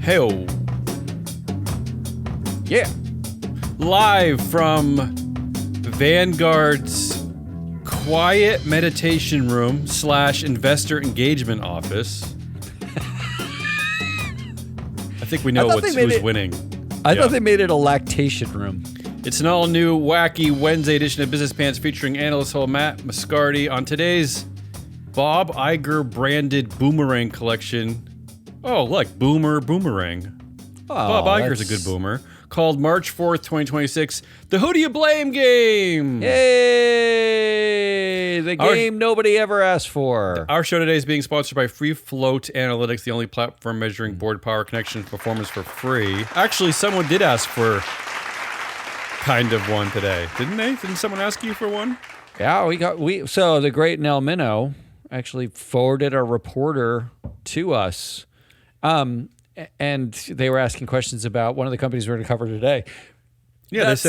Hey-o. Yeah. Live from Vanguard's quiet meditation room / investor engagement office. I think we know who's winning. I thought they made it a lactation room. It's an all-new, wacky Wednesday edition of Business Pants featuring analyst whole Matt Moscardi on today's Bob Iger branded boomerang collection. Oh, look, Boomerang. Oh, Bob Iger's a good boomer. Called March 4th, 2026, the Who Do You Blame game. Yay! The game nobody ever asked for. Our show today is being sponsored by Free Float Analytics, the only platform measuring board power connection performance for free. Actually, someone did ask for kind of one today, didn't they? Didn't someone ask you for one? Yeah, so the great Nell Minnow actually forwarded a reporter to us. And they were asking questions about one of the companies we're going to cover today. Yeah, they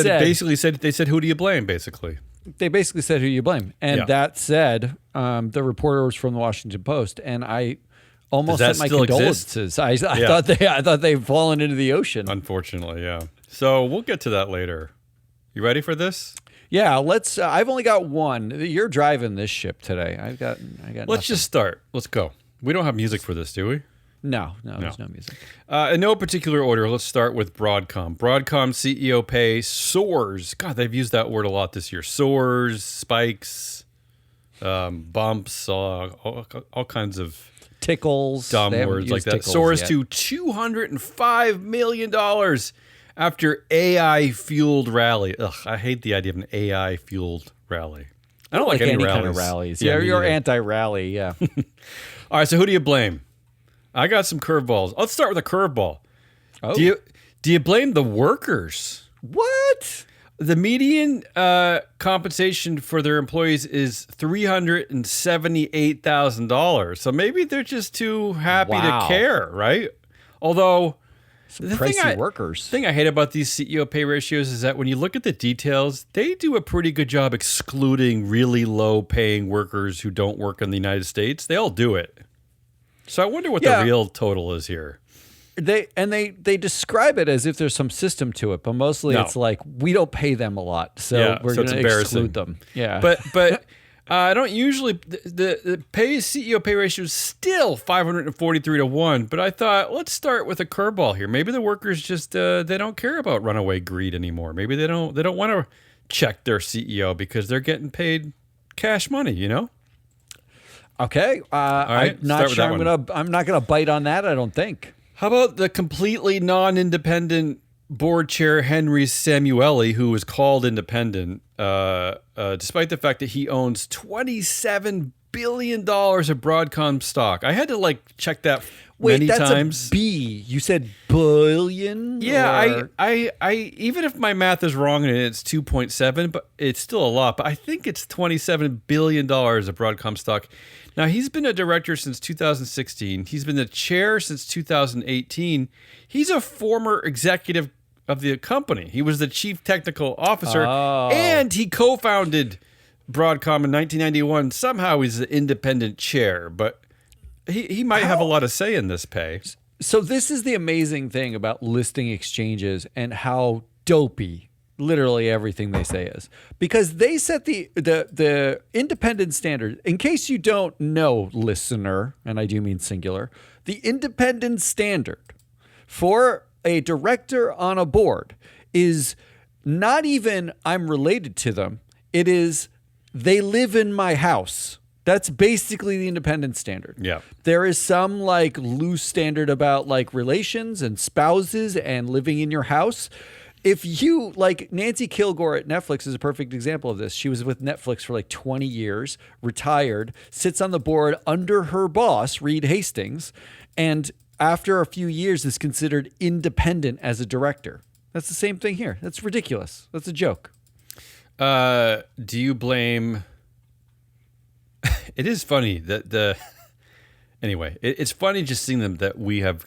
said, who do you blame, basically? They basically said, who do you blame? And that said, the reporter was from the Washington Post, and I almost sent my condolences. I thought they'd fallen into the ocean. Unfortunately, yeah. So we'll get to that later. You ready for this? Yeah, let's. I've only got one. You're driving this ship today. I got. Let's just start. Let's go. We don't have music for this, do we? No, there's no music. In no particular order, let's start with Broadcom. Broadcom CEO pay soars. God, they've used that word a lot this year. Soars, spikes, bumps, all kinds of tickles, dumb words like that. Tickles soars to $205 million after AI-fueled rally. Ugh, I hate the idea of an AI-fueled rally. I don't like any kind of rallies. Yeah, you're anti-rally, yeah. All right, so who do you blame? I got some curveballs. Let's start with a curveball. Oh. Do you blame the workers? What? The median compensation for their employees is $378,000. So maybe they're just too happy to care, right? Although some pricey workers. The thing I hate about these CEO pay ratios is that when you look at the details, they do a pretty good job excluding really low-paying workers who don't work in the United States. They all do it. So I wonder what the real total is here. They describe it as if there's some system to it, but mostly it's like we don't pay them a lot, so we're going to exclude them. Yeah, but I don't usually the CEO pay ratio is still 543 to 1. But I thought let's start with a curveball here. Maybe the workers just they don't care about runaway greed anymore. Maybe they don't want to check their CEO because they're getting paid cash money. You know. Okay, right, I'm not sure I'm not gonna bite on that. I don't think. How about the completely non-independent board chair Henry Samueli, who was called independent, despite the fact that he owns $27 billion of Broadcom stock? I had to check that many times. A B. You said billion. Yeah, I even if my math is wrong and it's 2.7, but it's still a lot. But I think it's $27 billion of Broadcom stock. Now, he's been a director since 2016. He's been the chair since 2018. He's a former executive of the company. He was the chief technical officer, and he co-founded Broadcom in 1991. Somehow he's the independent chair, but he might have a lot of say in this pay. So this is the amazing thing about listing exchanges and how dopey literally everything they say is, because they set the independent standard. In case you don't know, listener, and I do mean singular, the independent standard for a director on a board is not even I'm related to them. It is they live in my house. That's basically the independent standard. Yeah. There is some loose standard about relations and spouses and living in your house. If you Nancy Kilgore at Netflix is a perfect example of this. She was with Netflix for 20 years, retired, sits on the board under her boss, Reed Hastings, and after a few years is considered independent as a director. That's the same thing here. That's ridiculous. That's a joke. Do you blame... It is funny that Anyway, it's funny just seeing them that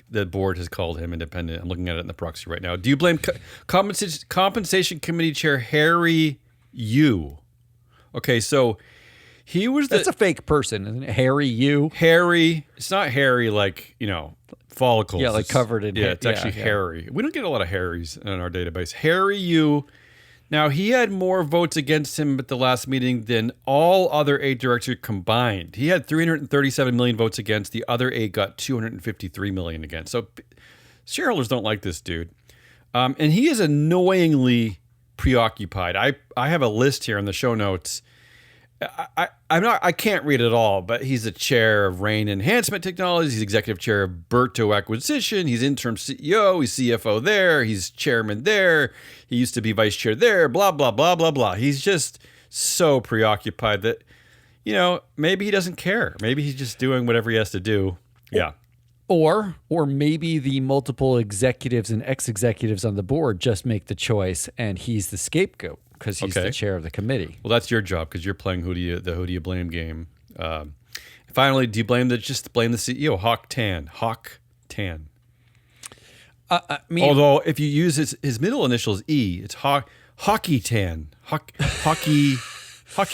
the board has called him independent. I'm looking at it in the proxy right now. Do you blame compensation committee chair Harry Yu? Okay, so he was That's a fake person, isn't it? Harry Yu? Harry. It's not Harry follicles. Yeah, like covered in it's actually hairy. We don't get a lot of Harrys in our database. Harry Yu. Now, he had more votes against him at the last meeting than all other 8 directors combined. He had 337 million votes against. The other 8 got 253 million against. So shareholders don't like this dude. And he is annoyingly preoccupied. I have a list here in the show notes. I can't read it all, but he's the chair of Rain Enhancement Technologies. He's executive chair of Berto Acquisition. He's interim CEO. He's CFO there. He's chairman there. He used to be vice chair there. Blah, blah, blah, blah, blah. He's just so preoccupied that, maybe he doesn't care. Maybe he's just doing whatever he has to do. Yeah. Or maybe the multiple executives and ex-executives on the board just make the choice and he's the scapegoat because he's the chair of the committee. Well, that's your job because you're playing who do you blame game. Finally, do you blame just blame the CEO, Hock Tan? I mean, although if you use his middle initials E, it's Hockey Tan. Hockey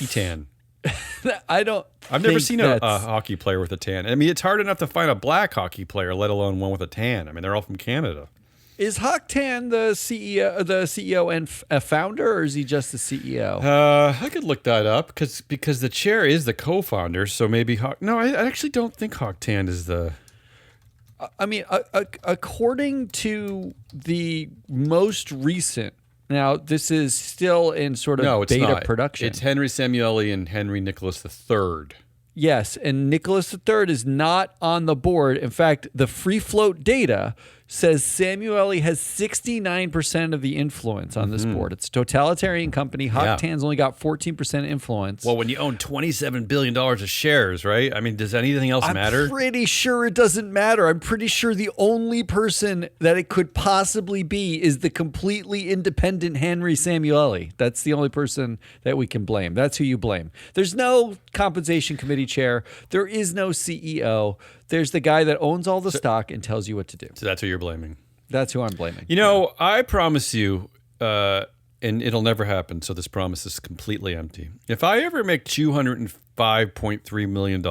Tan. I've never seen a hockey player with a tan. I mean, it's hard enough to find a black hockey player, let alone one with a tan. I mean, they're all from Canada. Is Hock Tan the CEO and a founder, or is he just the CEO? I could look that up because the chair is the co-founder. So maybe No, I actually don't think Hock Tan is the. I mean, according to the most recent. Now, this is still in sort of beta production. It's Henry Samueli and Henry Nicholas III. Yes, and Nicholas III is not on the board. In fact, the free float data says Samueli has 69% of the influence on this board. It's a totalitarian company. Hock Tan's only got 14% influence. Well, when you own $27 billion of shares, right? I mean, does anything else matter? I'm pretty sure it doesn't matter. I'm pretty sure the only person that it could possibly be is the completely independent Henry Samueli. That's the only person that we can blame. That's who you blame. There's no compensation committee chair. There is no CEO. There's the guy that owns all the stock and tells you what to do. So that's who you're blaming. That's who I'm blaming. I promise you, and it'll never happen, so this promise is completely empty. If I ever make $205.3 million,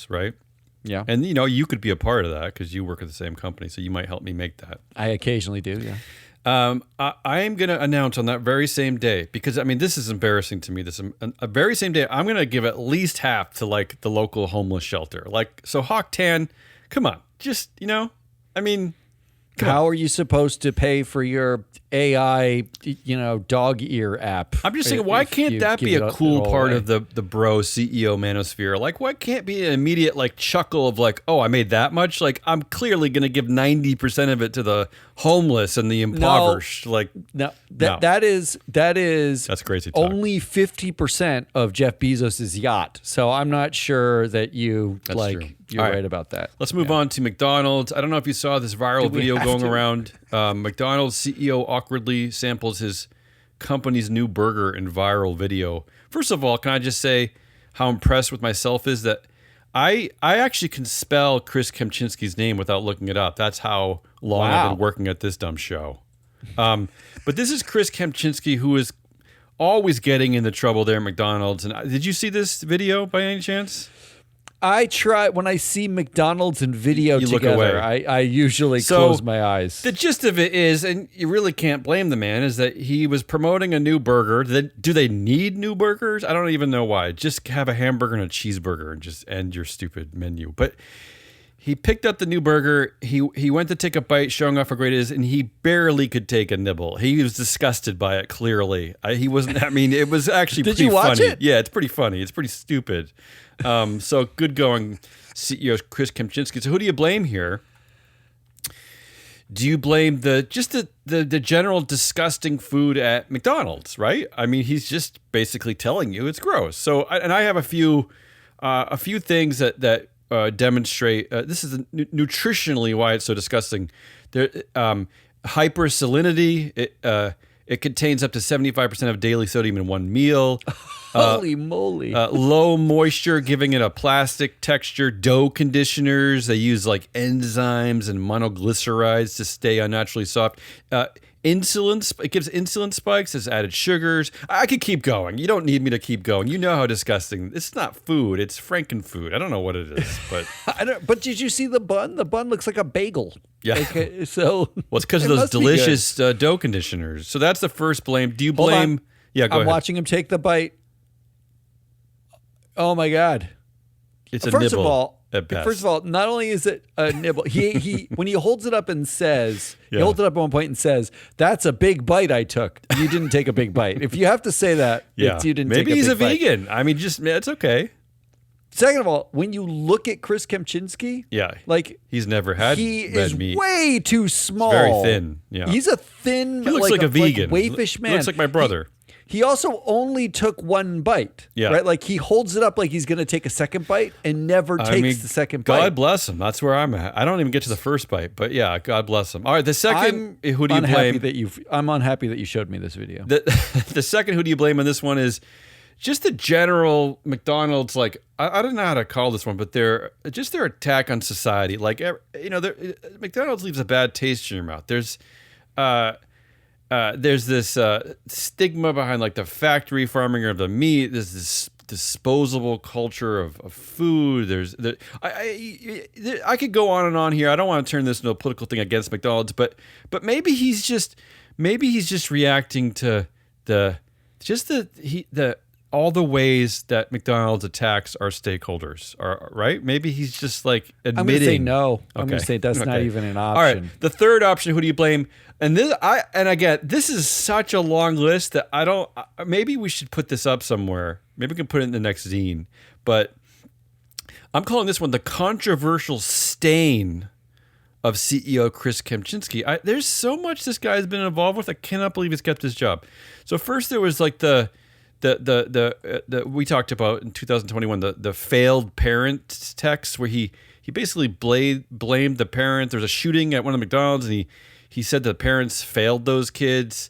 right? Yeah. And, you could be a part of that because you work at the same company, so you might help me make that. I occasionally do, yeah. I am going to announce on that very same day, because, I mean, this is embarrassing to me. A very same day, I'm going to give at least half to, like, the local homeless shelter. So Hock Tan, come on. Just, I mean... How are you supposed to pay for your AI, dog ear app? I'm just saying, why can't that be a cool part of the bro CEO manosphere? Like, why can't be an immediate chuckle of oh, I made that much? Like, I'm clearly going to give 90% of it to the homeless and the impoverished. That is that's crazy talk. Only 50% of Jeff Bezos's yacht. So I'm not sure that you're right about that. Let's move on to McDonald's. I don't know if you saw this viral video going around. McDonald's CEO awkwardly samples his company's new burger in viral video. First of all, can I just say how impressed with myself is that I actually can spell Chris Kempczinski's name without looking it up. That's how long I've been working at this dumb show. But this is Chris Kempczinski, who is always getting into trouble there at McDonald's. And did you see this video by any chance? I try when I see McDonald's and video together. I usually close my eyes. The gist of it is, and you really can't blame the man, is that he was promoting a new burger. Do they need new burgers? I don't even know why. Just have a hamburger and a cheeseburger and just end your stupid menu. But he picked up the new burger. He went to take a bite, showing off how great it is, and he barely could take a nibble. He was disgusted by it. Clearly, he wasn't. I mean, it was actually Did pretty you watch funny. it? Yeah, it's pretty funny. It's pretty stupid. So good going, CEO Chris Kempczinski. So who do you blame here? Do you blame the general disgusting food at McDonald's? Right? I mean, he's just basically telling you it's gross. So, and I have a few things that demonstrate this is nutritionally why it's so disgusting. There, hypersalinity. It contains up to 75% of daily sodium in one meal. Holy moly. Low moisture, giving it a plastic texture. Dough conditioners. They use like enzymes and monoglycerides to stay unnaturally soft. Insulin. It gives insulin spikes. It's added sugars. I could keep going. You don't need me to keep going. You know how disgusting. It's not food. It's frankenfood. I don't know what it is, but But did you see the bun? The bun looks like a bagel. Yeah. Like, so well, it's because of those delicious dough conditioners. So that's the first blame. Do you blame? Yeah, go ahead. I'm watching him take the bite. Oh my God! It's a nibble. First of all, not only is it a nibble, he when he holds it up and says, he holds it up at one point and says, "That's a big bite I took." You didn't take a big bite. If you have to say that, yeah, you didn't. Maybe take he's a a big vegan. bite. I mean, it's okay. Second of all, when you look at Chris Kempczinski, like he's never had he red is meat. way too small. He's very thin. Yeah, he's a thin. He looks like a vegan. Waifish man. He looks like my brother. He also only took one bite. Yeah. Right? Like he holds it up like he's going to take a second bite and never takes the second bite. God bless him. That's where I'm at. I don't even get to the first bite, but yeah, God bless him. All right, the second, who do you blame? I'm unhappy that you showed me this video. The second, who do you blame on this one is just the general McDonald's, like, I don't know how to call this one, but their attack on society. Like, McDonald's leaves a bad taste in your mouth. There's this stigma behind like the factory farming of the meat. There's this disposable culture of food. I could go on and on here. I don't want to turn this into a political thing against McDonald's, but maybe he's just reacting to all the ways that McDonald's attacks our stakeholders, right? Maybe he's just like admitting. I'm going to say no. Okay. I'm going to say that's not even an option. All right. The third option, who do you blame? And again, this is such a long list that I don't. Maybe we should put this up somewhere. Maybe we can put it in the next zine. But I'm calling this one the controversial stain of CEO Chris Kempczinski. There's so much this guy's been involved with. I cannot believe he's kept his job. So first there was like the we talked about in 2021 the failed parent text where he basically blamed the parent. There was a shooting at one of the McDonald's and he said the parents failed those kids.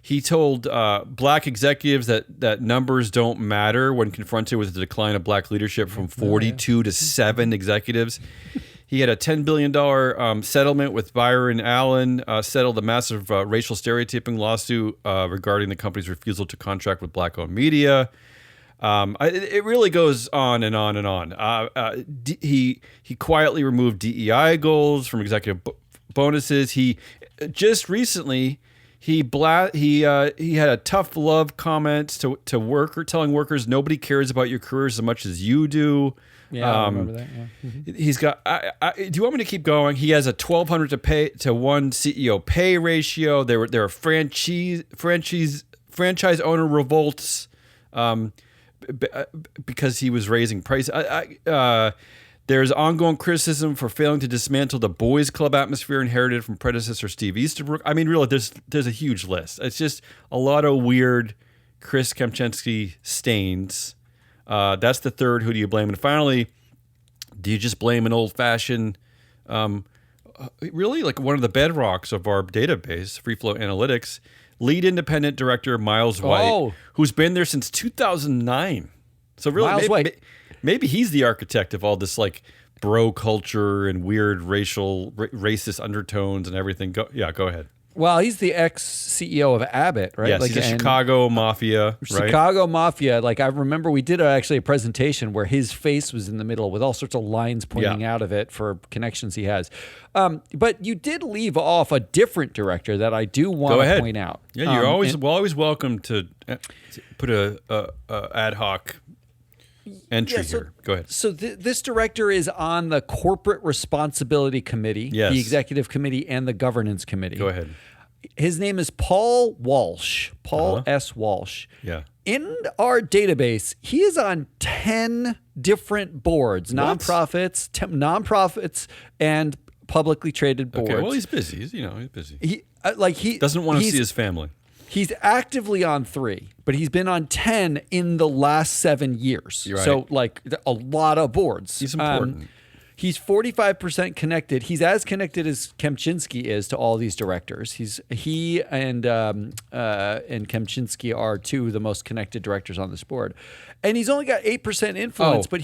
He told black executives that numbers don't matter when confronted with the decline of black leadership from 42 to 7 executives. He had a $10 billion settlement with Byron Allen, settled a massive racial stereotyping lawsuit regarding the company's refusal to contract with black-owned media. It really goes on and on and on. He quietly removed DEI goals from executive bonuses. He just recently he had a tough love comment to telling workers nobody cares about your careers as much as you do. Yeah, I remember that. Yeah. Mm-hmm. He's got. Do you want me to keep going? He has a 1,200 to 1 CEO pay ratio. There are franchise owner revolts because he was raising prices. There's ongoing criticism for failing to dismantle the boys' club atmosphere inherited from predecessor Steve Easterbrook. I mean, really, there's a huge list. It's just a lot of weird Chris Kempczinski stains. That's the third. Who do you blame? And finally, do you just blame an old-fashioned, really like one of the bedrocks of our database, Free Flow Analytics, lead independent director Miles White, who's been there since 2009. So really, maybe he's the architect of all this like bro culture and weird racist undertones and everything. Go ahead. Well, he's the ex-CEO of Abbott, right? Yes, he's a Chicago Mafia, right? Chicago Mafia. Like, I remember we did actually a presentation where his face was in the middle with all sorts of lines pointing out of it for connections he has. But you did leave off a different director that I do want to point out. Yeah, you're always welcome to put a ad hoc entry here. Go ahead. So this director is on the Corporate Responsibility Committee, the Executive Committee, and the Governance Committee. Go ahead. His name is Paul Walsh. Paul S. Walsh. Yeah. In our database, he is on 10 different boards, nonprofits, and publicly traded boards. Okay, well, he's busy. He's busy. He doesn't want to see his family. He's actively on 3, but he's been on 10 in the last 7 years. Right. So, like, a lot of boards. He's important. He's 45% connected. He's as connected as Kempczinski is to all these directors. He and Kempczinski are two of the most connected directors on this board. And he's only got 8% influence, but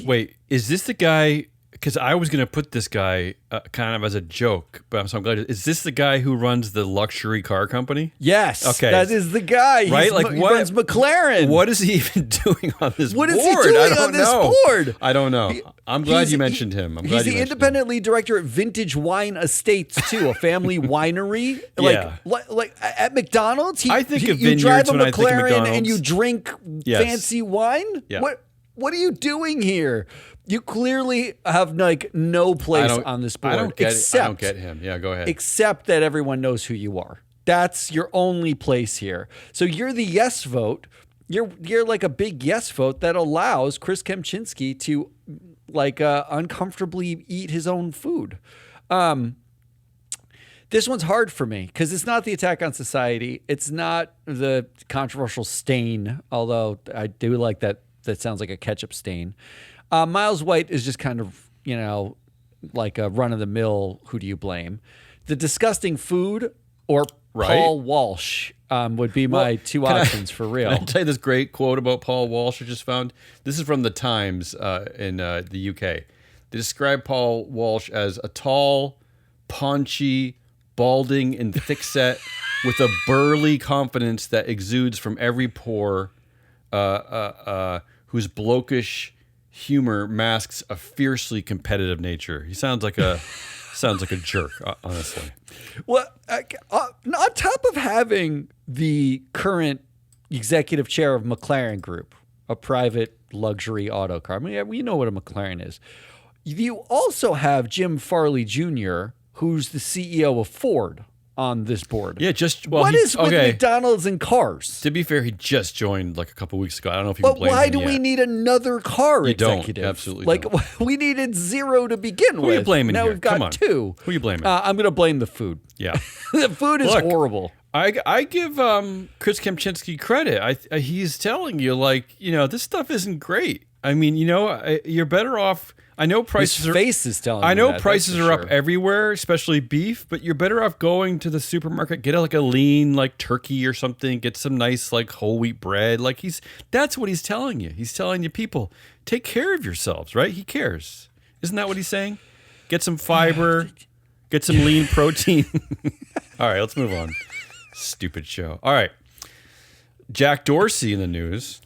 Wait, is this the guy? Because I was going to put this guy kind of as a joke, but I'm glad. Is this the guy who runs the luxury car company? Yes. Okay. That is the guy. Right? He runs McLaren. What is he even doing on this board? What is he doing on this board? I don't know. I'm glad you mentioned him. He's the independent lead director at Vintage Wine Estates, too, a family winery. Like at McDonald's, I think of you drive vineyards a when I think of McLaren and McDonald's. you drink fancy wine? Yeah. What are you doing here? You clearly have like no place on this board. I don't get him. Yeah, go ahead. Except that everyone knows who you are. That's your only place here. So you're the yes vote. You're like a big yes vote that allows Chris Kempczinski to like uncomfortably eat his own food. This one's hard for me because it's not the attack on society. It's not the controversial stain, although I do like that. That sounds like a ketchup stain. Miles White is just kind of, like a run-of-the-mill, who do you blame? The disgusting food or Paul Walsh would be my two options for real. Can I tell you this great quote about Paul Walsh I just found? This is from the Times in the UK. They describe Paul Walsh as a tall, paunchy, balding, and thick-set with a burly confidence that exudes from every pore, whose blokish humor masks a fiercely competitive nature. He sounds like a jerk, honestly. Well, on top of having the current executive chair of McLaren Group, a private luxury auto car. I mean, we know what a McLaren is. You also have Jim Farley Jr., who's the CEO of Ford, on this board. Yeah, what is with McDonald's and cars? To be fair, he just joined like a couple weeks ago. I don't know if you can blame him. But why do we need another car executive? Don't. Absolutely don't. We needed zero to begin with. Who are you blaming now here? We've got Come on. two. Who are you blaming? I'm going to blame the food. Yeah. The food is horrible. I give Chris Kempczinski credit. He's telling you, this stuff isn't great. I mean, you're better off. I know prices His face is telling I you know that, prices that's for are up sure. everywhere, especially beef, but you're better off going to the supermarket, get a lean turkey or something, get some nice whole wheat bread. That's what he's telling you. He's telling you, people, take care of yourselves, right? He cares. Isn't that what he's saying? Get some fiber, get some lean protein. All right, let's move on. Stupid show. All right. Jack Dorsey in the news.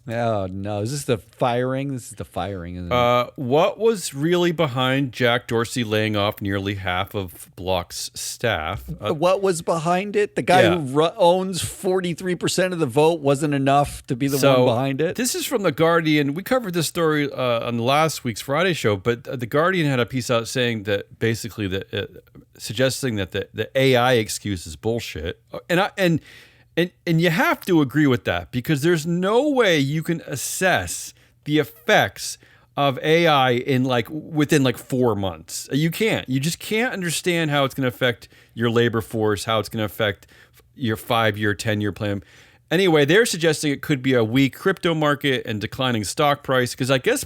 Oh, no. Is this the firing? This is the firing, isn't it? What was really behind Jack Dorsey laying off nearly half of Block's staff? What was behind it? The guy who owns 43% of the vote wasn't enough to be the one behind it? This is from The Guardian. We covered this story on last week's Friday show, but The Guardian had a piece out saying that basically suggesting that the AI excuse is bullshit. And you have to agree with that because there's no way you can assess the effects of AI within 4 months. You can't. You just can't understand how it's going to affect your labor force, how it's going to affect your 5-year, 10-year plan. Anyway, they're suggesting it could be a weak crypto market and declining stock price because I guess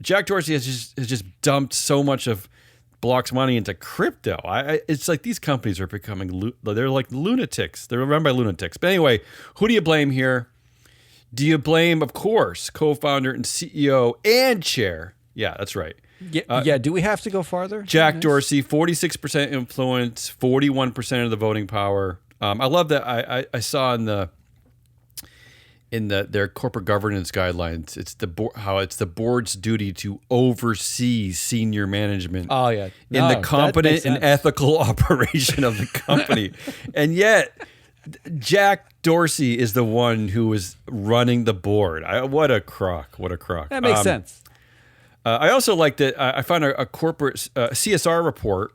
Jack Dorsey has just dumped so much of Block's money into crypto. It's like these companies are becoming, they're like lunatics. They're run by lunatics. But anyway, who do you blame here? Do you blame, of course, co-founder and CEO and chair? Yeah, that's right. Yeah. Do we have to go farther? Jack Dorsey, 46% influence, 41% of the voting power. I love that. I saw in their corporate governance guidelines, it's the board's duty to oversee senior management. Oh yeah, in the competent and ethical operation of the company, and yet Jack Dorsey is the one who is running the board. What a crock! What a crock! That makes sense. I also like that. I found a corporate CSR report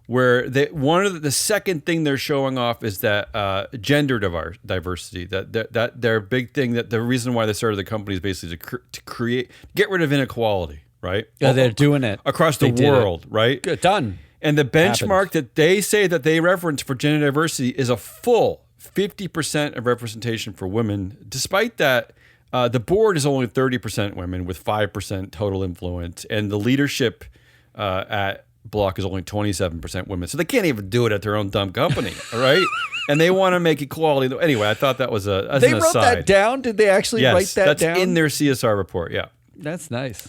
where the second thing they're showing off is that gender diversity, that their big thing, that the reason why they started the company is basically to get rid of inequality, right? Yeah, they're doing it across the world, right? Good, done. And the benchmark that they say that they reference for gender diversity is a full 50% of representation for women. Despite that, The board is only 30% women with 5% total influence, and the leadership at Block is only 27% women. So they can't even do it at their own dumb company, all right? And they want to make equality. Anyway, I thought that was an They wrote aside. that down? Did they actually write that down? That's in their CSR report, yeah. That's nice.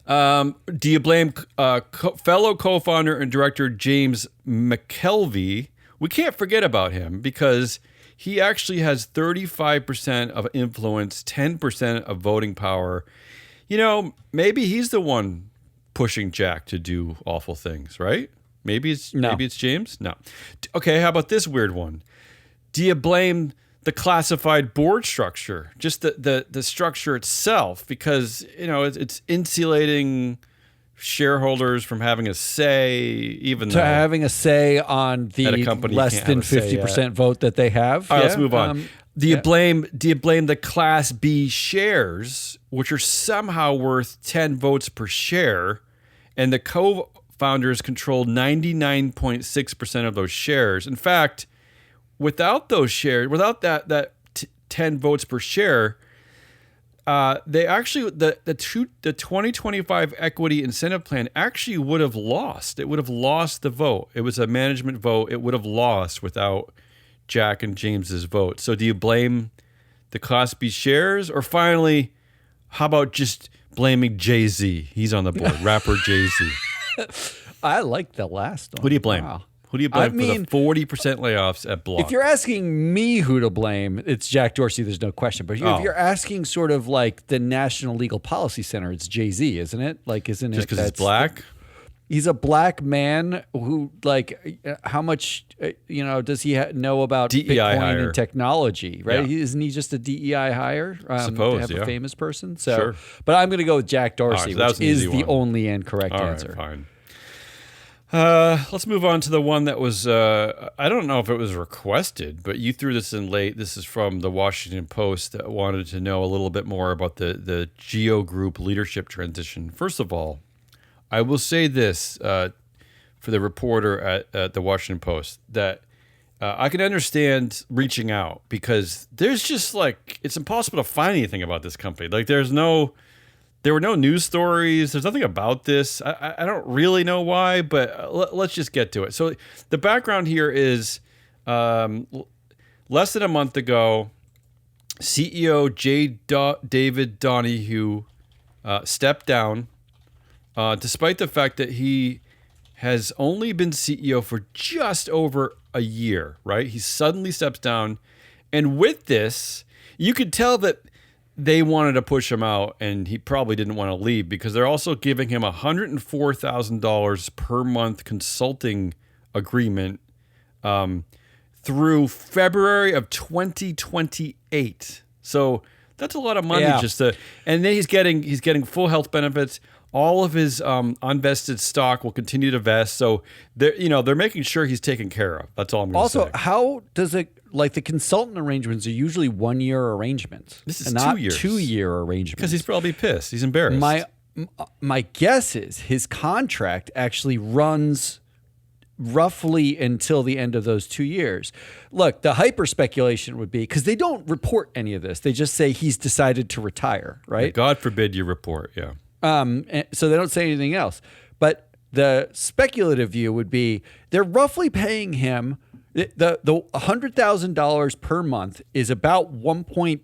Do you blame fellow co-founder and director James McKelvey? We can't forget about him because he actually has 35% of influence, 10% of voting power. You know, maybe he's the one pushing Jack to do awful things, right? Maybe it's James? No. Okay, how about this weird one? Do you blame the classified board structure, just the structure itself, because, you know, it's insulating shareholders from having a say, even though having a say on the less than 50% vote that they have. All right, let's move on. Do you blame the Class B shares, which are somehow worth 10 votes per share, and the co-founders control 99.6% of those shares? In fact, without those shares, without that 10 votes per share, they actually the 2025 equity incentive plan actually would have lost. It would have lost the vote. It was a management vote. It would have lost without Jack and James's vote. So do you blame the Class B shares, or finally, how about just blaming Jay-Z? He's on the board, rapper Jay-Z. I like the last one. Who do you blame? Wow. Who do you blame for the 40% layoffs at Block? If you're asking me who to blame, it's Jack Dorsey. There's no question. But if you're asking sort of like the National Legal Policy Center, it's Jay-Z, isn't it? Like, isn't just it? because he's black? He's a black man who, like, how much, does he know about DEI Bitcoin hire. and technology, right? Yeah. Isn't he just a DEI hire? Suppose, to have a famous person? So, sure. But I'm going to go with Jack Dorsey, so which is the only and correct answer. Fine. Let's move on to the one that was, I don't know if it was requested, but you threw this in late. This is from the Washington Post that wanted to know a little bit more about the Geo Group leadership transition. First of all, I will say this for the reporter at the Washington Post, that I can understand reaching out, because there's just it's impossible to find anything about this company. Like there were no news stories. There's nothing about this. I don't really know why, but let's just get to it. So the background here is less than a month ago, CEO David Donahue stepped down, despite the fact that he has only been CEO for just over a year, right? He suddenly steps down. And with this, you could tell that they wanted to push him out, and he probably didn't want to leave, because they're also giving him $104,000 per month consulting agreement through February of 2028. So that's a lot of money and then he's getting full health benefits. All of his unvested stock will continue to vest. So they're making sure he's taken care of. That's all I'm going to say. Also, how does it, like, the consultant arrangements are usually 1 year arrangements. This is and 2 not years. 2 year arrangements. Because he's probably pissed. He's embarrassed. My guess is his contract actually runs roughly until the end of those 2 years. Look, the hyper speculation would be, because they don't report any of this. They just say he's decided to retire, right? God forbid you report, yeah. So they don't say anything else. But the speculative view would be they're roughly paying him the $100,000 per month is about $1.3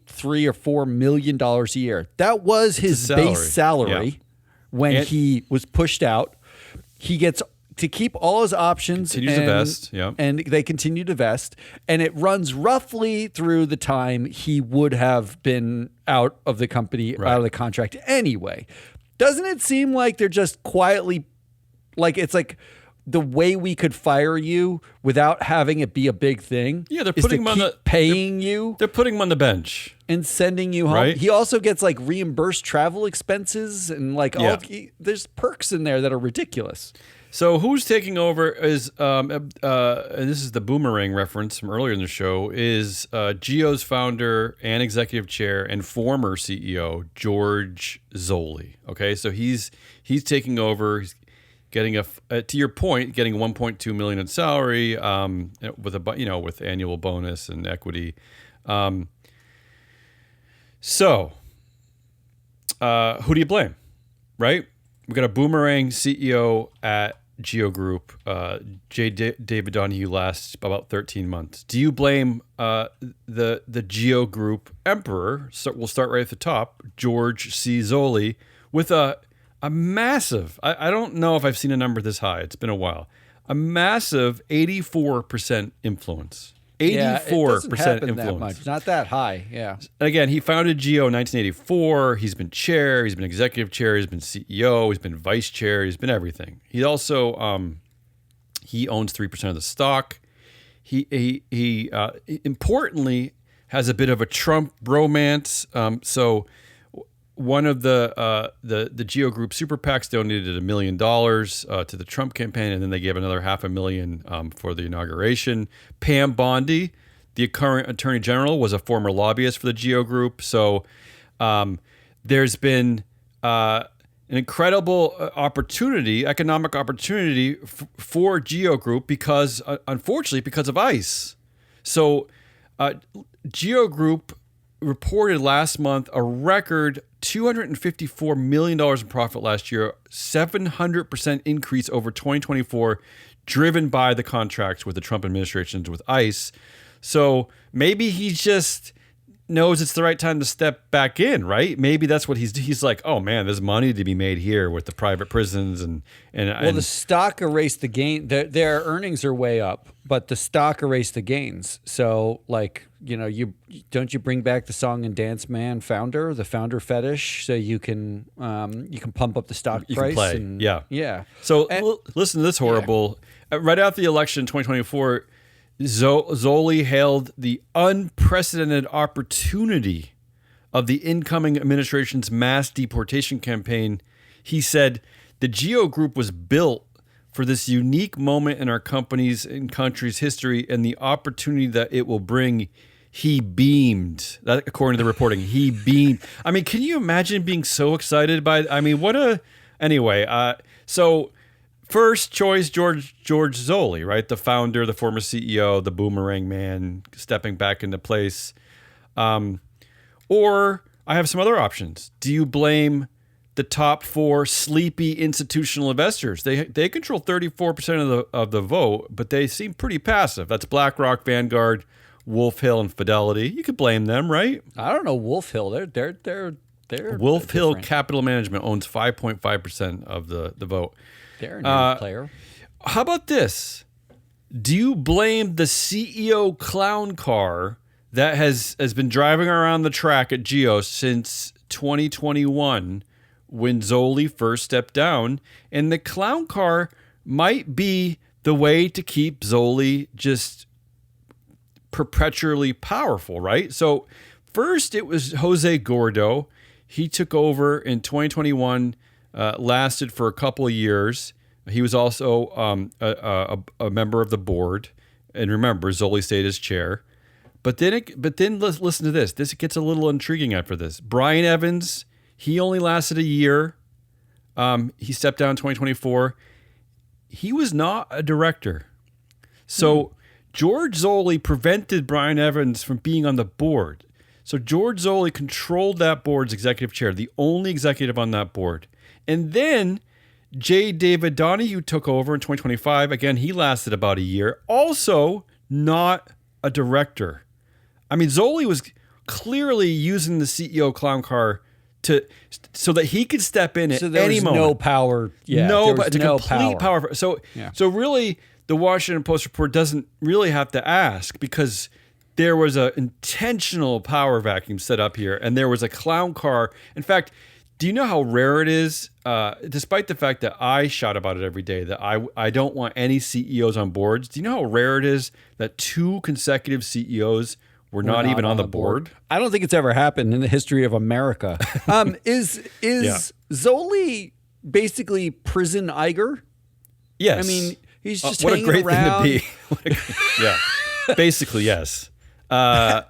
or $4 million a year. That was his base salary when he was pushed out. He gets to keep all his options, continues to vest, and they continue to vest, and it runs roughly through the time he would have been out of the company, out of the contract anyway. Doesn't it seem like they're just quietly, like it's like the way we could fire you without having it be a big thing? Yeah, they're putting him on paying you. They're putting him on the bench and sending you home. Right? He also gets like reimbursed travel expenses and there's perks in there that are ridiculous. So who's taking over is, and this is the boomerang reference from earlier in the show, is Geo's founder and executive chair and former CEO, George Zoley. Okay, so he's taking over. He's getting to your point, getting $1.2 million in salary, with annual bonus and equity. So who do you blame? Right? We got a boomerang CEO at Geo Group. David Donahue lasts about 13 months. Do you blame the Geo Group emperor? So we'll start right at the top, George C. Zolli, with a massive, I don't know if I've seen a number this high. It's been a while. A massive 84% influence. 84% influence. That much. Not that high. Yeah. Again, he founded Geo in 1984. He's been chair. He's been executive chair. He's been CEO. He's been vice chair. He's been everything. He also he owns 3% of the stock. He importantly has a bit of a Trump bromance. So one of the Geo Group super PACs donated $1 million to the Trump campaign, and then they gave another $500,000 for the inauguration. Pam Bondi, the current attorney general, was a former lobbyist for the Geo Group. So there's been an incredible economic opportunity for Geo Group because, unfortunately, because of ICE. So Geo Group reported last month a record $254 million in profit last year, 700% increase over 2024, driven by the contracts with the Trump administration with ICE. So maybe he just knows it's the right time to step back in, right? Maybe that's what he's like, oh man, there's money to be made here with the private prisons and the stock erased the gain. Their earnings are way up, but the stock erased the gains. So like, you bring back the song and dance man founder, the founder fetish, so you can pump up the stock price. Can play. Yeah. So listen to this horrible. Yeah. Right after the election in 2024, Zolli hailed the unprecedented opportunity of the incoming administration's mass deportation campaign. He said the Geo Group was built for this unique moment in our company's and country's history and the opportunity that it will bring. He beamed. That, according to the reporting, he beamed. I mean, can you imagine being so excited by? I mean, anyway. So first choice, George Zolli, right? The founder, the former CEO, the boomerang man, stepping back into place. Or I have some other options. Do you blame the top four sleepy institutional investors? They control 34% of the vote, but they seem pretty passive. That's BlackRock, Vanguard, Wolf Hill, and Fidelity. You could blame them, right? I don't know Wolf Hill. They're Wolf Hill Capital Management owns 5.5% of the vote. They're a new player. How about this? Do you blame the CEO clown car that has been driving around the track at Geo since 2021 when Zolli first stepped down? And the clown car might be the way to keep Zolli just perpetually powerful, right? So first it was Jose Gordo. He took over in 2021, lasted for a couple of years. He was also a member of the board. And remember, Zolli stayed as chair. But then let's listen to this. This gets a little intriguing after this. Brian Evans, he only lasted a year. He stepped down in 2024. He was not a director. So George Zolli prevented Brian Evans from being on the board. So George Zolli controlled that board's executive chair, the only executive on that board. And then J. David Donahue took over in 2025. Again, he lasted about a year. Also not a director. I mean, Zolli was clearly using the CEO clown car so that he could step in at any moment. No power. Yeah, but it's a complete power. So really, the Washington Post report doesn't really have to ask because there was an intentional power vacuum set up here, and there was a clown car. In fact, do you know how rare it is, despite the fact that I shout about it every day, that I don't want any CEOs on boards? Do you know how rare it is that 2 consecutive CEOs were not even on the board? I don't think it's ever happened in the history of America. Is Zolli basically prison Iger? Yes. I mean, he's just what a hanging great around. thing to be. Yeah, basically, yes. And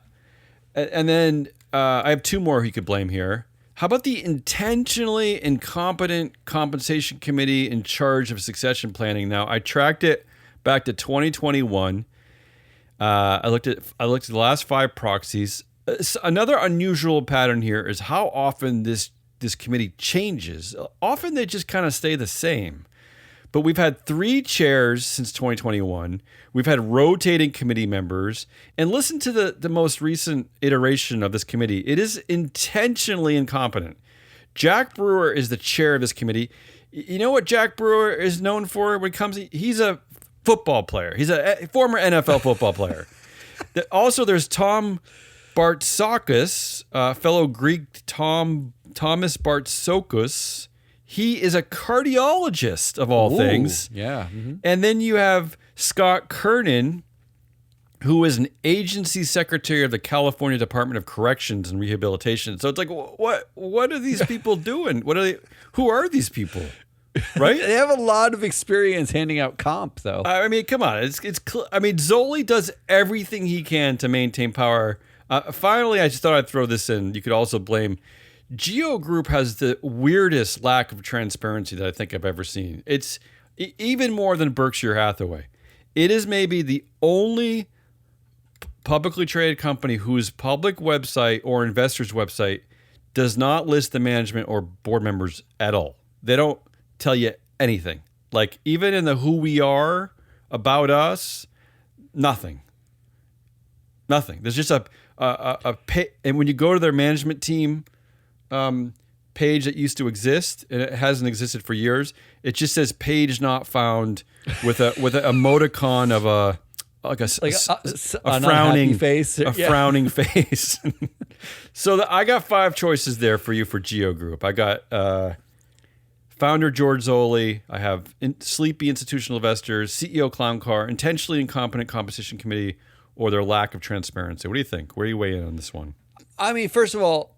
then I have 2 more he could blame here. How about the intentionally incompetent compensation committee in charge of succession planning? Now, I tracked it back to 2021. I looked at the last 5 proxies. Another unusual pattern here is how often this this committee changes. Often they just kind of stay the same. But we've had 3 chairs since 2021. We've had rotating committee members. And listen to the most recent iteration of this committee. It is intentionally incompetent. Jack Brewer is the chair of this committee. You know what Jack Brewer is known for when it comes to, he's a football player. He's a former NFL football player. Also, there's Tom Bartsakis, fellow Greek Thomas Bartsakis. He is a cardiologist of all things. Yeah. Mm-hmm. And then you have Scott Kernan, who is an agency secretary of the California Department of Corrections and Rehabilitation. So it's like, what are these people doing? Who are these people? Right? They have a lot of experience handing out comp, though. I mean, come on. Zoli does everything he can to maintain power. Finally, I just thought I'd throw this in. You could also blame Geo Group has the weirdest lack of transparency that I think I've ever seen. It's even more than Berkshire Hathaway. It is maybe the only publicly traded company whose public website or investor's website does not list the management or board members at all. They don't tell you anything. Like even in the who we are, about us, nothing. There's just a and when you go to their management team page that used to exist, and it hasn't existed for years, it just says page not found with a emoticon of a frowning face, frowning face. So I got 5 choices there for you for Geo Group. I got founder George Zoli. I have sleepy institutional investors, CEO clown car, intentionally incompetent compensation committee, or their lack of transparency. What do you think? Where do you weigh in on this one? I mean, first of all,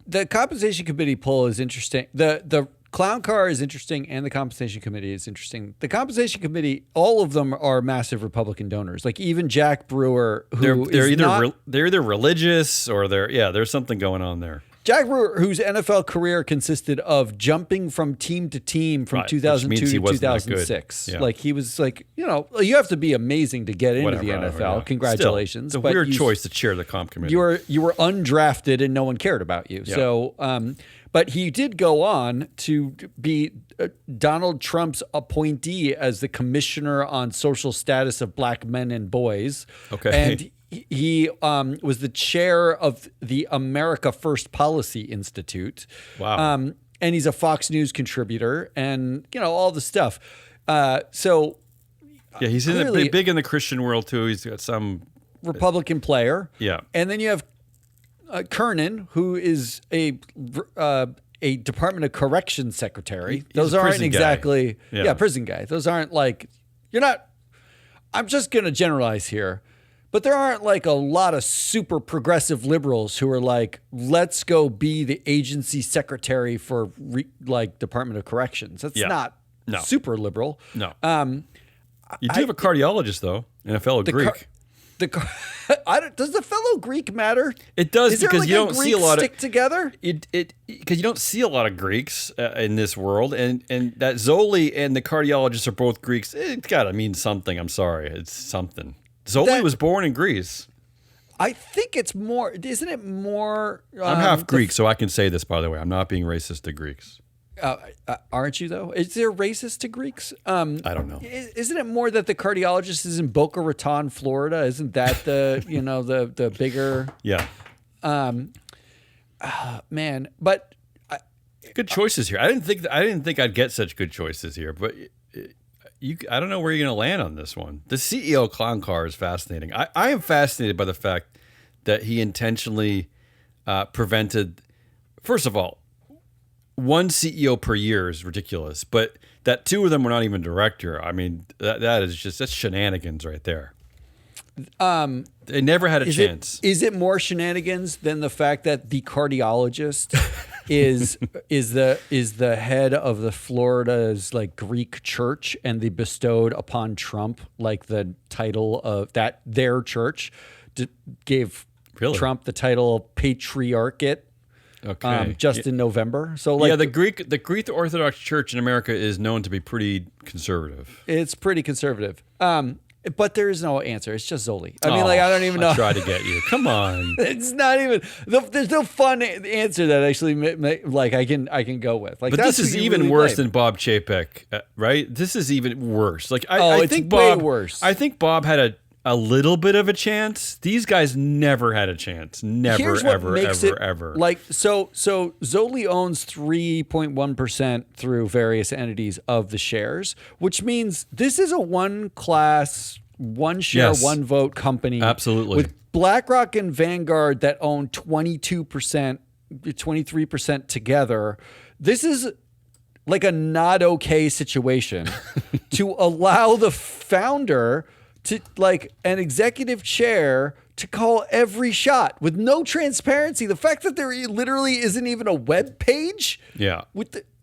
the compensation committee poll is interesting. The clown car is interesting, and the compensation committee is interesting. The compensation committee, all of them are massive Republican donors. Like even Jack Brewer, who they're either religious or there's something going on there. Jack Brewer, whose NFL career consisted of jumping from team to team from 2002 to 2006. Yeah. Like he was like, you have to be amazing to get into the NFL. Yeah. Congratulations. Still, it's a weird choice to chair the comp committee. You were undrafted and no one cared about you. Yeah. So, but he did go on to be Donald Trump's appointee as the commissioner on social status of black men and boys. Okay. And he was the chair of the America First Policy Institute. Wow. And he's a Fox News contributor and, all the stuff. So yeah, he's big in the Christian world too. He's got some Republican player. Yeah. And then you have Kernan, who is a Department of Corrections secretary. Those aren't exactly prison guy. Those aren't like I'm just going to generalize here. But there aren't like a lot of super progressive liberals who are like, let's go be the agency secretary for Department of Corrections. That's not super liberal. No. You do have a cardiologist though, and a fellow Greek. Does the fellow Greek matter? It does. Is there because you don't Greek see a lot stick together. Because you don't see a lot of Greeks in this world, and that Zoli and the cardiologist are both Greeks. It's got to mean something. I'm sorry, it's something. Zoli was born in Greece. I think it's more. Isn't it more? I'm half Greek, so I can say this. By the way, I'm not being racist to Greeks. Aren't you though? Is there racist to Greeks? I don't know. Isn't it more that the cardiologist is in Boca Raton, Florida? Isn't that the the bigger? Yeah. Man, but good choices here. I didn't think I'd get such good choices here, but. I don't know where you're going to land on this one. The CEO clown car is fascinating. I am fascinated by the fact that he intentionally prevented, first of all, one CEO per year is ridiculous, but that 2 of them were not even director. I mean, that's shenanigans right there. They never had a chance. Is it more shenanigans than the fact that the cardiologist is the head of the Florida's Greek church, and they bestowed upon Trump the title of that their church gave Trump the title of patriarchate. Okay. Just in November. So the Greek Orthodox Church in America is known to be pretty conservative. It's pretty conservative. But there is no answer. It's just Zoli. I mean, I don't even know. I try to get you. Come on. It's not even. There's no fun answer that actually I can go with. Like, but this is even really worse than Bob Chapek, right? This is even worse. Like I think Bob. Way worse. I think Bob had a little bit of a chance. These guys never had a chance. Never, ever. Like so Zoli owns 3.1% through various entities of the shares, which means this is a one class, one share, one vote company. Absolutely. With BlackRock and Vanguard that own 22%, 23% together. This is like a not okay situation to allow the founder to, like, an executive chair to call every shot with no transparency. The fact that there literally isn't even a web page. Yeah.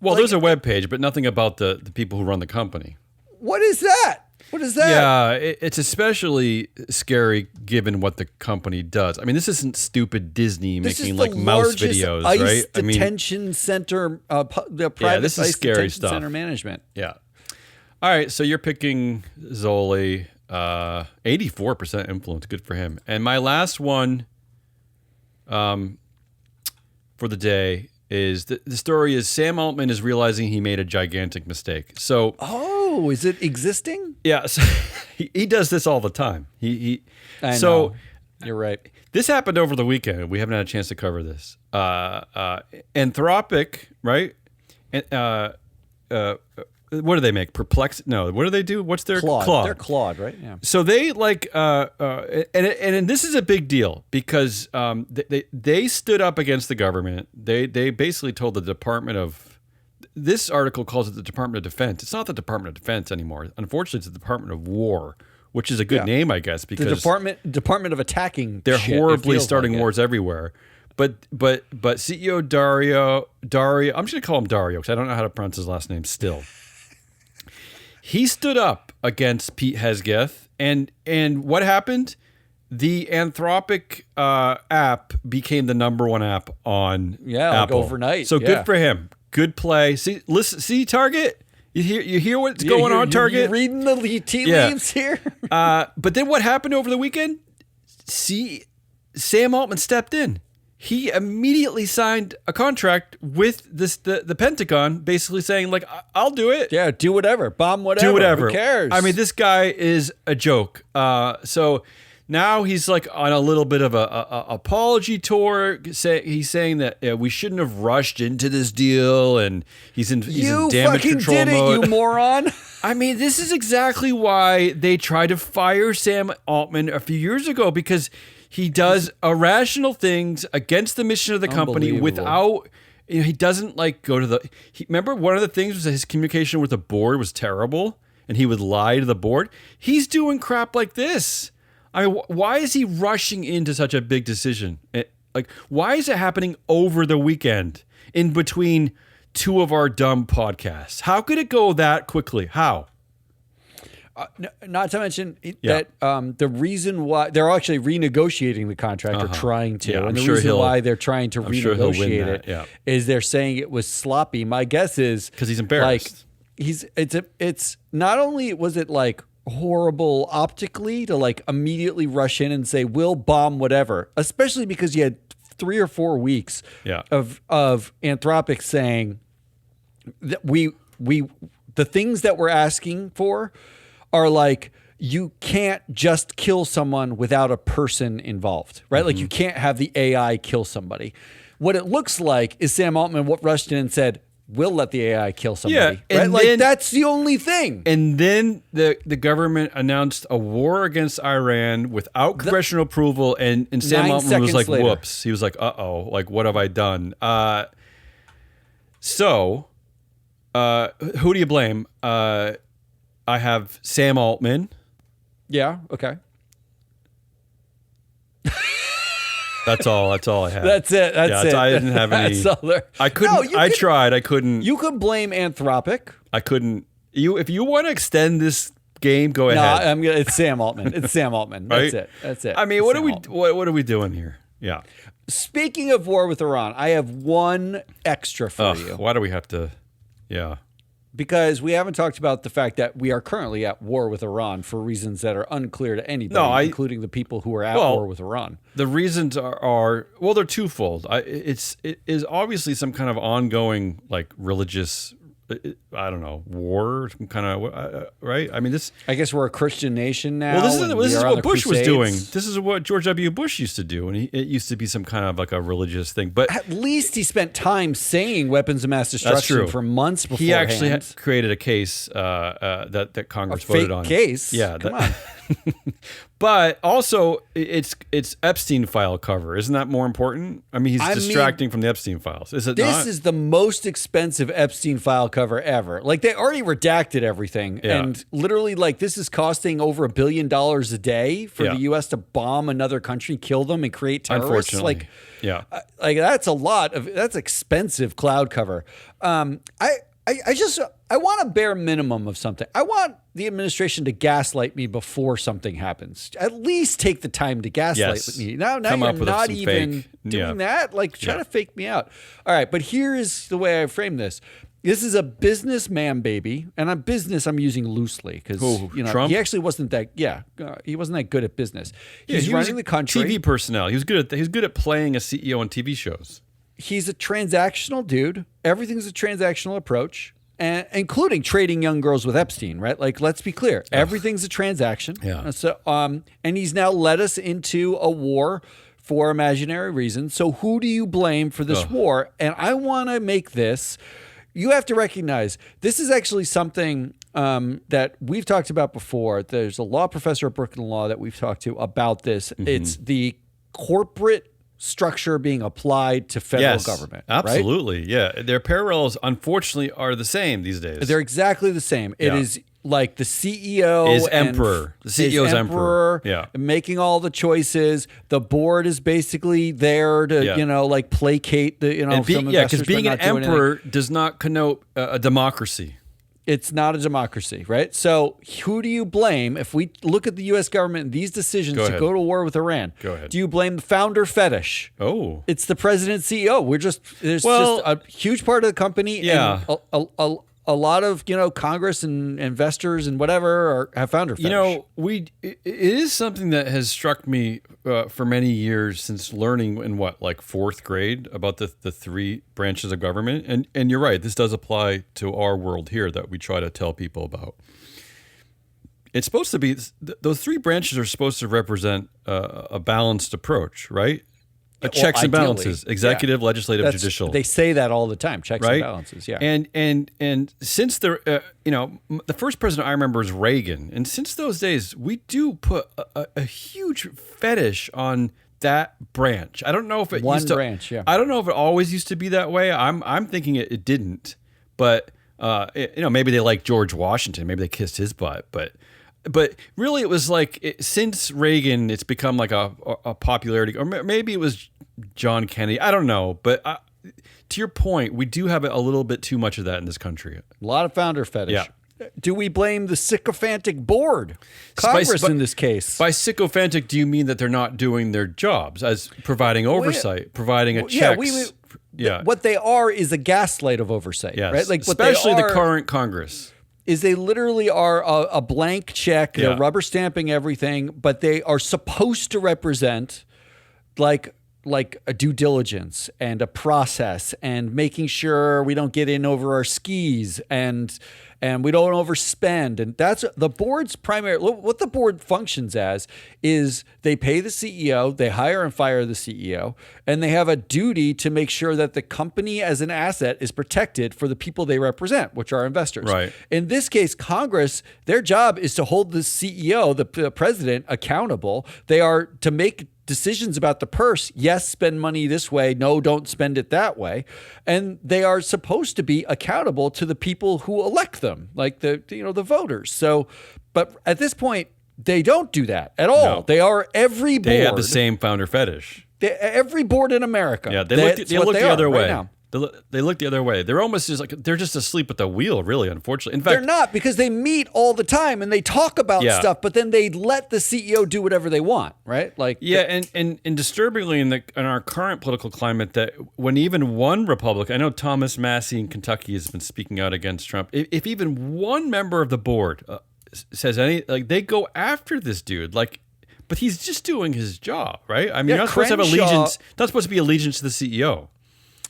There's a web page, but nothing about the people who run the company. What is that? What is that? Yeah, it's especially scary given what the company does. I mean, this isn't stupid Disney making like mouse videos, ICE right? Detention center, the private this is ICE scary detention stuff. Center management. Yeah. All right, so you're picking Zoli. 84% influence. Good for him. And my last one for the day is the story is Sam Altman is realizing he made a gigantic mistake. So, is it existing? Yeah, so he does this all the time. I know. You're right. This happened over the weekend. We haven't had a chance to cover this. Anthropic, right? What do they make? Perplex? No. What do they do? What's their Claude? They're Claude, right? Yeah. So they and this is a big deal because they stood up against the government. They basically told the Department of. This article calls it the Department of Defense. It's not the Department of Defense anymore. Unfortunately, it's the Department of War, which is a good name, I guess, because the Department of Attacking. They're horribly starting wars everywhere. But CEO Dario, I'm just gonna call him Dario because I don't know how to pronounce his last name still. He stood up against Pete Hegseth, and what happened? The Anthropic app became the number 1 app on Apple overnight. So good for him. Good play. See Target. You hear what's going on, Target? You're reading the tea leaves here. But then what happened over the weekend? Sam Altman stepped in. He immediately signed a contract with the Pentagon, basically saying, like, I'll do it. Yeah, do whatever. Bomb whatever. Do whatever. Who cares? I mean, this guy is a joke. So now he's like on a little bit of a apology tour. He's saying that we shouldn't have rushed into this deal, and he's in damage control mode. You moron. I mean, this is exactly why they tried to fire Sam Altman a few years ago, because he does irrational things against the mission of the company without, he doesn't like go to remember one of the things was that his communication with the board was terrible and he would lie to the board. He's doing crap like this. I mean, why is he rushing into such a big decision? Like, why is it happening over the weekend in between two of our dumb podcasts? How could it go that quickly? How? Not to mention that the reason why they're actually renegotiating the contract or trying to, and the reason why they're trying to renegotiate it is they're saying it was sloppy. My guess is because he's embarrassed. Like it's not only was it like horrible optically to like immediately rush in and say we'll bomb whatever, especially because you had 3 or 4 weeks of Anthropic saying that we the things that we're asking for are like, you can't just kill someone without a person involved, right? Mm-hmm. Like you can't have the AI kill somebody. What it looks like is Sam Altman rushed in and said, we'll let the AI kill somebody. Yeah, right? Like that's the only thing. And then the government announced a war against Iran without congressional approval, and Sam Altman was like, later. Whoops. He was like, uh-oh, like what have I done? So who do you blame? I have Sam Altman. Yeah. Okay. That's all I had. That's it. That's it. I didn't have any. That's all there. I couldn't. I tried. I couldn't. You could blame Anthropic. I couldn't. If you want to extend this game, go ahead. No, it's Sam Altman. It's Sam Altman. That's right? it. That's it. I mean, what are we doing here? Yeah. Speaking of war with Iran, I have one extra for you. Why do we have to? Yeah. because we haven't talked about the fact that we are currently at war with Iran for reasons that are unclear to anybody, including the people who are at war with Iran. The reasons are well, they're twofold. It is obviously some kind of ongoing like religious, I don't know, war, some kind of right. I mean, this. I guess we're a Christian nation now. Well, this is what Bush was doing. This is what George W. Bush used to do, and it used to be some kind of like a religious thing. But at least he spent time saying weapons of mass destruction for months beforehand. He actually created a case that Congress voted on. Case, yeah. Come on. But also, it's Epstein file cover. Isn't that more important? I mean, he's distracting from the Epstein files. Is it not? This is the most expensive Epstein file cover ever. Like, they already redacted everything. Yeah. And literally, like, this is costing over $1 billion a day for the U.S. to bomb another country, kill them, and create terrorists. Unfortunately. Like that's a lot of, that's expensive cloud cover. I want a bare minimum of something. I want the administration to gaslight me before something happens. At least take the time to gaslight me. Now you're not even doing that. Like, try to fake me out. All right, but here is the way I frame this. This is a businessman baby, and I'm using loosely because Trump? He actually wasn't that. He wasn't that good at business. He's running the country. TV personnel. He was good at playing a CEO on TV shows. He's a transactional dude. Everything's a transactional approach. And including trading young girls with Epstein, right? Like, let's be clear, everything's a transaction. Yeah. So, and he's now led us into a war for imaginary reasons. So, who do you blame for this war? And I want to make this. You have to recognize this is actually something that we've talked about before. There's a law professor at Brooklyn Law that we've talked to about this. Mm-hmm. It's the corporate structure being applied to federal government. Absolutely. Right? Yeah. Their parallels, unfortunately, are the same these days. They're exactly the same. It is like the CEO is emperor. The CEO is emperor. Yeah. Making all the choices. The board is basically there to, like placate the, some investors. Yeah, because being an emperor does not connote a democracy. It's not a democracy, right? So who do you blame if we look at the U.S. government and these decisions to go to war with Iran? Go ahead. Do you blame the founder fetish? Oh. It's the president CEO. There's just a huge part of the company and a lot of, Congress and investors and whatever have founder fetish. It is something that has struck me for many years since learning in fourth grade about the three branches of government. And you're right, this does apply to our world here that we try to tell people about. It's supposed to be, those three branches are supposed to represent a balanced approach, right? Checks and balances, executive, legislative, judicial. They say that all the time, checks and balances, yeah. And since the first president I remember is Reagan, and since those days, we do put a huge fetish on that branch. I don't know if it I don't know if it always used to be that way. I'm thinking it didn't, but maybe they like George Washington, maybe they kissed his butt, But really, it was like since Reagan, it's become like a popularity, or maybe it was John Kennedy. I don't know. But to your point, we do have a little bit too much of that in this country. A lot of founder fetish. Yeah. Do we blame the sycophantic board, Congress in this case? By sycophantic, do you mean that they're not doing their jobs as providing oversight, providing a checks? What they are is a gaslight of oversight, right? Like, especially the current Congress. Is they literally are a blank check. They're rubber stamping everything, but they are supposed to represent like a due diligence and a process and making sure we don't get in over our skis and we don't overspend. And that's the board's primary, what the board functions as is they pay the CEO, they hire and fire the CEO, and they have a duty to make sure that the company as an asset is protected for the people they represent, which are investors. Right. In this case, Congress, their job is to hold the CEO, the president, accountable. They are to make decisions about the purse. Yes, spend money this way. No, don't spend it that way. And they are supposed to be accountable to the people who elect them, like the voters. So, but at this point, they don't do that at all. No. They are every board. They have the same founder fetish. Every board in America. Yeah, they look the other way. They look the other way. They're almost just like they're just asleep at the wheel, really, unfortunately. In fact, They're not, because they meet all the time and they talk about stuff, but then they let the CEO do whatever they want, right? Like, and disturbingly in our current political climate, that when even one Republican, I know Thomas Massey in Kentucky has been speaking out against Trump. If even one member of the board says they go after this dude, but he's just doing his job, right? I mean, you're not supposed to have allegiance. Not supposed to be allegiance to the CEO.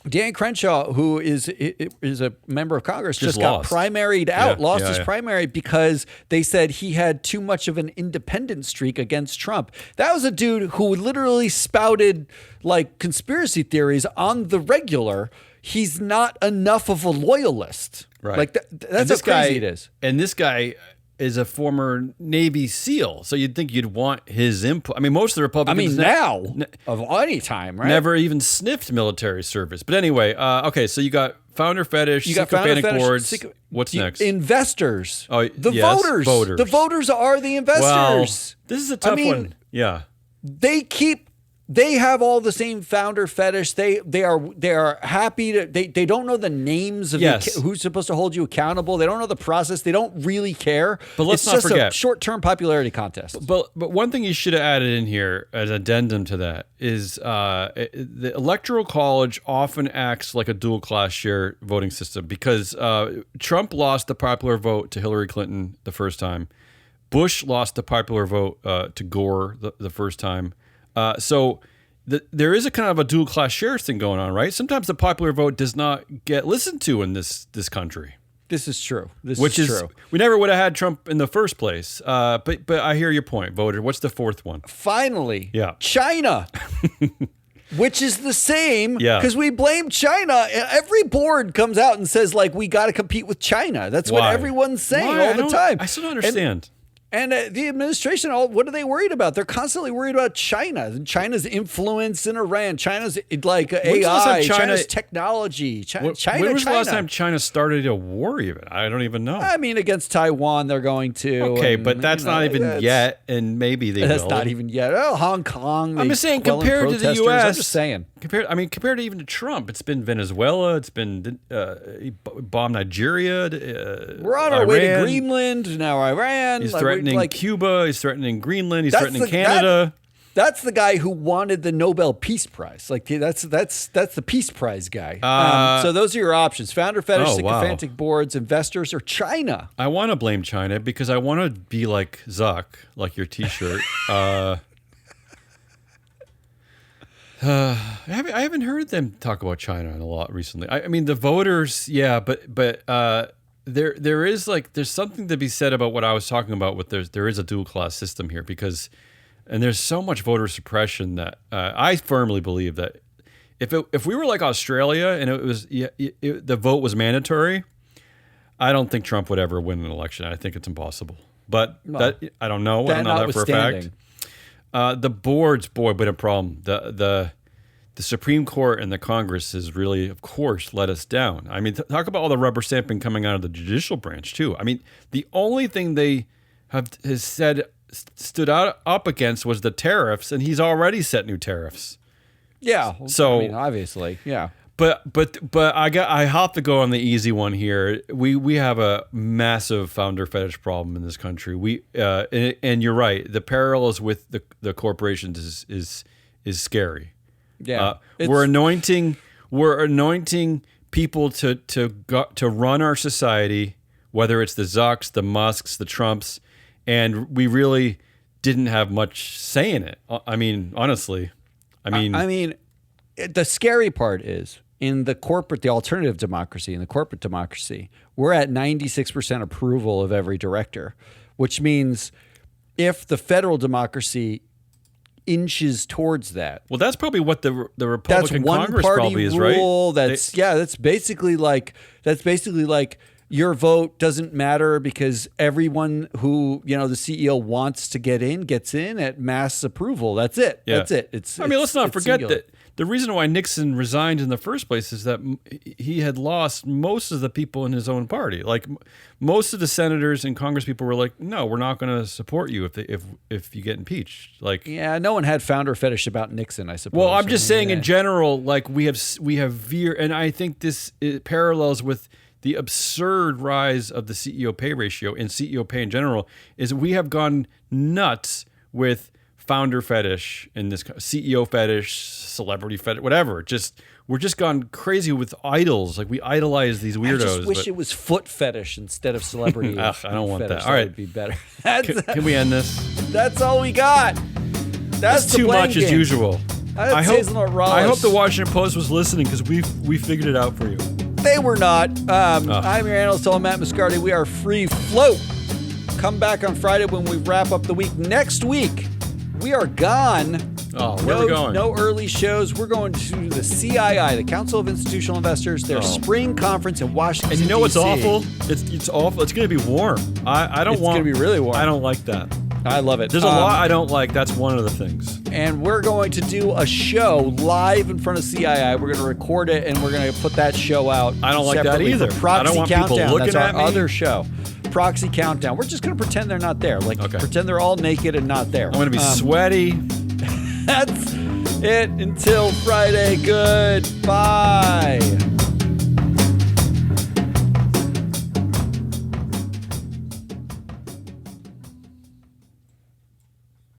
Dan Crenshaw, who is a member of Congress, just got primaried out, lost his primary because they said he had too much of an independent streak against Trump. That was a dude who literally spouted like conspiracy theories on the regular. He's not enough of a loyalist. Right. Like that's how crazy it is. And this guy is a former Navy SEAL, so you'd think you'd want his input. I mean, most of the Republicans of any time, right? Never even sniffed military service. But anyway, okay, so you got founder fetish, sycophantic boards. What's next? Investors. Oh, the voters. The voters are the investors. Well, this is a tough one. Yeah. They have all the same founder fetish. They are happy to. They don't know the names of who's supposed to hold you accountable. They don't know the process. They don't really care. But let's not forget, a short-term popularity contest. But one thing you should have added in here as addendum to that is the Electoral College often acts like a dual-class share voting system because Trump lost the popular vote to Hillary Clinton the first time. Bush lost the popular vote to Gore the first time. So there is a kind of a dual class shares thing going on, right? Sometimes the popular vote does not get listened to in this country. This is true. Which is true. We never would have had Trump in the first place. But I hear your point, voter. What's the fourth one? Finally, China. Which is the same because we blame China. Every board comes out and says, like, we got to compete with China. That's what everyone's saying all the time. I still don't understand. And the administration, what are they worried about? They're constantly worried about China, China's influence in Iran, China's like AI, China's technology. When was the last time China started a war even? I don't even know. I mean, against Taiwan, they're going to. Okay, but that's not even yet, and maybe they will. That's not even yet. Oh, Hong Kong. I'm just saying, compared to the U.S. I'm just saying. Compared to even to Trump, it's been Venezuela, it's been bombed Nigeria. We're on our way to Greenland, now Iran. He's threatening Cuba. He's threatening Greenland. He's threatening Canada. That's the guy who wanted the Nobel Peace Prize. Like that's the Peace Prize guy. So those are your options: founder fetish, sycophantic boards, investors, or China. I want to blame China because I want to be like Zuck, like your T-shirt. I haven't heard them talk about China a lot recently. I mean, the voters, but there's something to be said about what I was talking about. There is a dual class system here and there's so much voter suppression that I firmly believe that if we were like Australia and it was the vote was mandatory, I don't think Trump would ever win an election. I think it's impossible. But I don't know. I don't know that for a fact. The board's been a problem. The Supreme Court and the Congress has really, of course, let us down. I mean, talk about all the rubber stamping coming out of the judicial branch too. I mean, the only thing they has stood up against was the tariffs, and he's already set new tariffs. Yeah. So I mean, obviously, yeah. But I have to go on the easy one here. We have a massive founder fetish problem in this country. And you're right. The parallels with the corporations is scary. Yeah, we're anointing people to run our society, whether it's the Zucks, the Musks, the Trumps, and we really didn't have much say in it. I mean, honestly, I mean, the scary part is in the alternative democracy, in the corporate democracy, we're at 96% approval of every director, which means if the federal democracy inches towards that. Well, that's probably what the Republican Congress probably is, right? That's basically like your vote doesn't matter because everyone who the CEO wants to get in gets in at mass approval. That's it. Yeah. That's it. Let's not forget that the reason why Nixon resigned in the first place is that he had lost most of the people in his own party. Like most of the senators and Congress people were like, "No, we're not going to support you if you get impeached." Like, yeah, no one had founder fetish about Nixon, I suppose. well, I'm just saying in general, like we have veer, and I think this parallels with the absurd rise of the CEO pay ratio and CEO pay in general. Is we have gone nuts with founder fetish and this CEO fetish, celebrity fetish, whatever. We're just gone crazy with idols. Like we idolize these weirdos. I just wish it was foot fetish instead of celebrity. Ugh, I don't want fetish. that. All right, would be better. Can we end this? That's all we got. That's the too blame much as game. usual. That's Hazelnut Rollins. I hope the Washington Post was listening because we figured it out for you. They were not. I'm your analyst, Matt Moscardi. We are free float. Come back on Friday when we wrap up the week. Next week, we are gone. Oh, where are we going? No early shows. We're going to the CII, the Council of Institutional Investors, their spring conference in Washington, And you know what's DC. awful? It's awful. It's going to be warm. I don't want. It's going to be really warm. I don't like that. I love it. There's a lot I don't like. That's one of the things. And we're going to do a show live in front of CII. We're going to record it, and we're going to put that show out. I don't like that separately either. for Proxy I don't want people Countdown. looking That's at our me. other show. Proxy Countdown. We're just going to pretend they're not there. Like, pretend they're all naked and not there. I'm going to be sweaty. That's it. Until Friday. Goodbye.